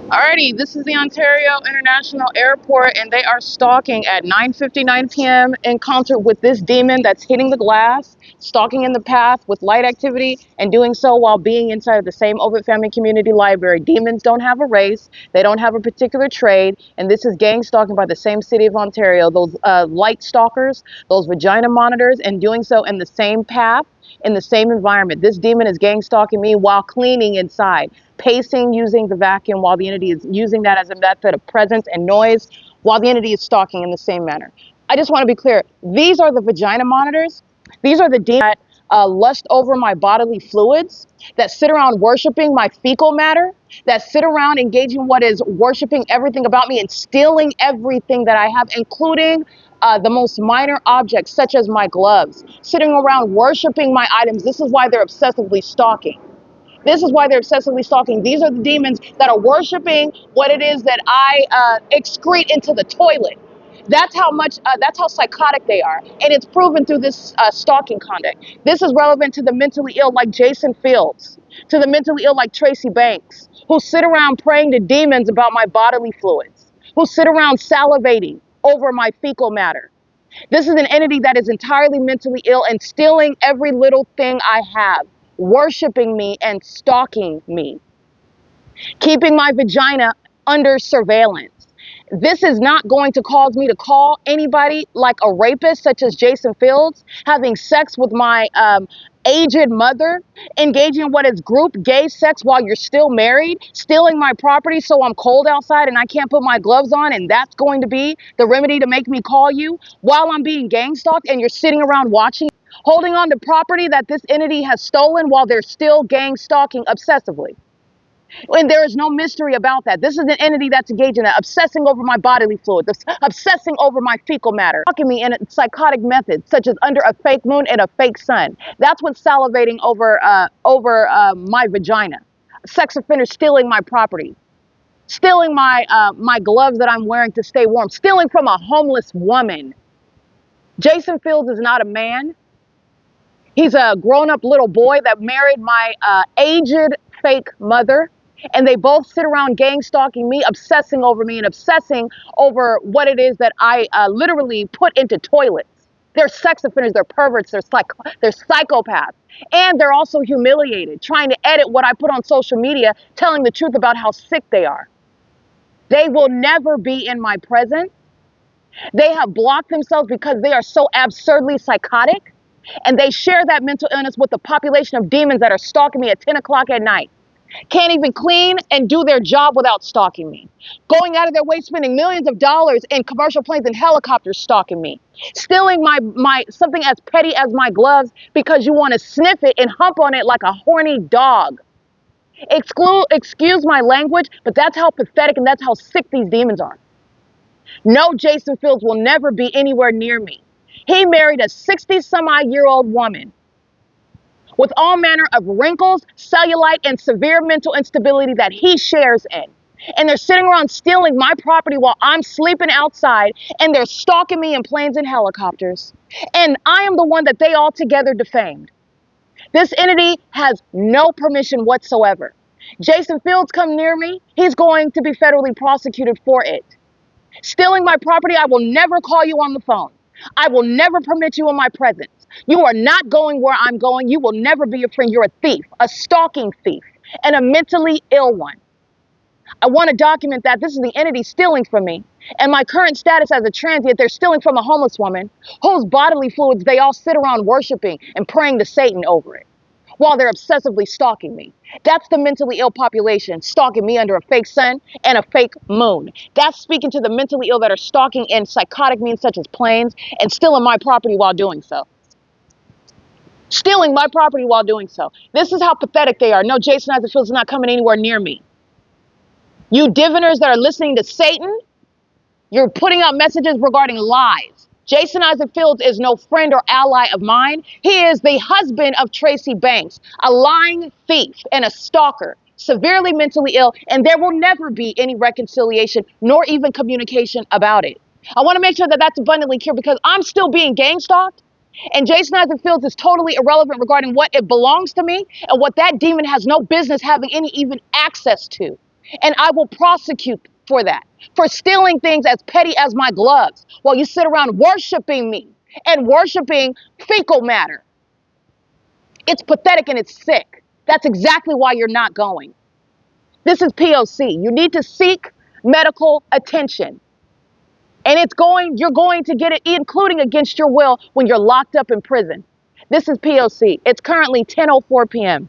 Alrighty, this is the Ontario International Airport, and they are stalking at 9:59 p.m. in concert with this demon that's hitting the glass, stalking in the path with light activity, and doing so while being inside of the same OVITT Family Community Library. Demons don't have a race, they don't have a particular trade, and this is gang stalking by the same city of Ontario. Those light stalkers, those vagina monitors, and doing so in the same path, in the same environment. This demon is gang stalking me while cleaning inside, pacing using the vacuum while the entity is using that as a method of presence and noise while the entity is stalking in the same manner. I just want to be clear. These are the vagina monitors. These are the demons that lust over my bodily fluids, that sit around worshiping my fecal matter, that sit around engaging what is worshiping everything about me and stealing everything that I have, including the most minor objects, such as my gloves, sitting around worshiping my items. This is why they're obsessively stalking. This is why they're obsessively stalking. These are the demons that are worshiping what it is that I excrete into the toilet. That's how psychotic they are. And it's proven through this stalking conduct. This is relevant to the mentally ill like Jason Fields, to the mentally ill like Tracy Banks, who sit around praying to demons about my bodily fluids, who sit around salivating over my fecal matter. This is an entity that is entirely mentally ill and stealing every little thing I have, worshiping me and stalking me, keeping my vagina under surveillance. This is not going to cause me to call anybody like a rapist, such as Jason Fields, having sex with my aged mother, engaging in what is group gay sex while you're still married, stealing my property so I'm cold outside and I can't put my gloves on, and that's going to be the remedy to make me call you while I'm being gang stalked and you're sitting around watching, holding on to property that this entity has stolen while they're still gang stalking obsessively. And there is no mystery about that. This is an entity that's engaged in that, obsessing over my bodily fluid, obsessing over my fecal matter, stalking me in a psychotic method, such as under a fake moon and a fake sun. That's what's salivating over my vagina. Sex offenders stealing my property, stealing my gloves that I'm wearing to stay warm, stealing from a homeless woman. Jason Fields is not a man. He's a grown-up little boy that married my aged fake mother. And they both sit around gang stalking me, obsessing over me, and obsessing over what it is that I literally put into toilets. They're sex offenders, they're perverts, they're psychopaths. And they're also humiliated, trying to edit what I put on social media, telling the truth about how sick they are. They will never be in my presence. They have blocked themselves because they are so absurdly psychotic. And they share that mental illness with the population of demons that are stalking me at 10 o'clock at night. Can't even clean and do their job without stalking me. Going out of their way, spending millions of dollars in commercial planes and helicopters stalking me. Stealing my something as petty as my gloves because you want to sniff it and hump on it like a horny dog. Excuse my language, but that's how pathetic and that's how sick these demons are. No, Jason Fields will never be anywhere near me. He married a 60-some-odd-year-old woman with all manner of wrinkles, cellulite, and severe mental instability that he shares in. And they're sitting around stealing my property while I'm sleeping outside, and they're stalking me in planes and helicopters. And I am the one that they all together defamed. This entity has no permission whatsoever. Jason Fields come near me, he's going to be federally prosecuted for it. Stealing my property, I will never call you on the phone. I will never permit you in my presence. You are not going where I'm going. You will never be a friend. You're a thief, a stalking thief, and a mentally ill one. I want to document that this is the entity stealing from me. And my current status as a transient, they're stealing from a homeless woman whose bodily fluids they all sit around worshiping and praying to Satan over it while they're obsessively stalking me. That's the mentally ill population stalking me under a fake sun and a fake moon. That's speaking to the mentally ill that are stalking in psychotic means such as planes and stealing my property while doing so. Stealing my property while doing so. This is how pathetic they are. No, Jason Isaac Fields is not coming anywhere near me. You diviners that are listening to Satan, you're putting out messages regarding lies. Jason Isaac Fields is no friend or ally of mine. He is the husband of Tracy Banks, a lying thief and a stalker, severely mentally ill, and there will never be any reconciliation nor even communication about it. I want to make sure that that's abundantly clear because I'm still being gang stalked. And Jason Isaac Fields is totally irrelevant regarding what it belongs to me and what that demon has no business having any even access to. And I will prosecute for that, for stealing things as petty as my gloves while you sit around worshiping me and worshiping fecal matter. It's pathetic and it's sick. That's exactly why you're not going. This is P.O.C. You need to seek medical attention. And you're going to get it, including against your will, when you're locked up in prison. This is P.O.C. It's currently 10:04 p.m.